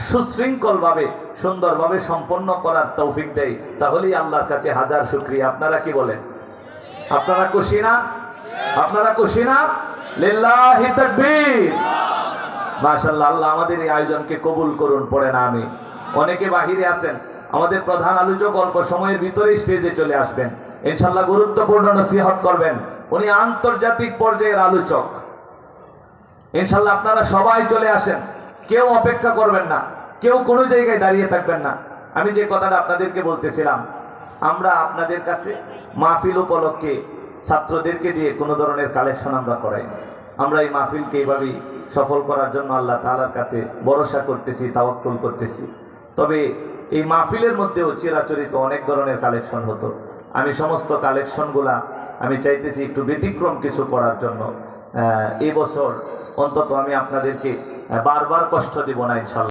সুশৃঙ্খলভাবে সুন্দরভাবে সম্পন্ন করার তৌফিক দেয়, তাহলেই আল্লাহর কাছে হাজার শুকরিয়া। আপনারা কি বলেন? আপনারা খুশি না? আপনারা খুশি না? লিল্লাহি তাকবীর। মাশাআল্লাহ, আল্লাহ আমাদের এই আয়োজনকে কবুল করুন। পড়েন আমিন। অনেকে বাহিরে আছেন, আমাদের প্রধান আলোচক অল্প সময়ের ভিতরে স্টেজে চলে আসবেন, ইনশাআল্লাহ গুরুত্বপূর্ণ নসিহত করবেন। উনি আন্তর্জাতিক পর্যায়ের আলোচক। ইনশাআল্লাহ আপনারা সবাই চলে আসেন, কেউ অপেক্ষা করবেন না, কেউ কোনো জায়গায় দাঁড়িয়ে থাকবেন না। আমি যে কথাটা আপনাদেরকে বলতেছিলাম, আমরা আপনাদের কাছে মাহফিল উপলক্ষে ছাত্রদেরকে দিয়ে কোনো ধরনের কালেকশন আমরা করাই। আমরা এই মাহফিলকে এইভাবেই সফল করার জন্য আল্লাহ তাআলার কাছে ভরসা করতেছি, তাওয়াক্কুল করতেছি। তবে এই মাহফিলের মধ্যেও চিরাচরিত অনেক ধরনের কালেকশন হতো। আমি সমস্ত কালেকশনগুলা আমি চাইতেছি একটু ব্যতিক্রম কিছু করার জন্য। এই বছর অন্তত আমি আপনাদেরকে বারবার কষ্ট দিব না ইনশাআল্লাহ।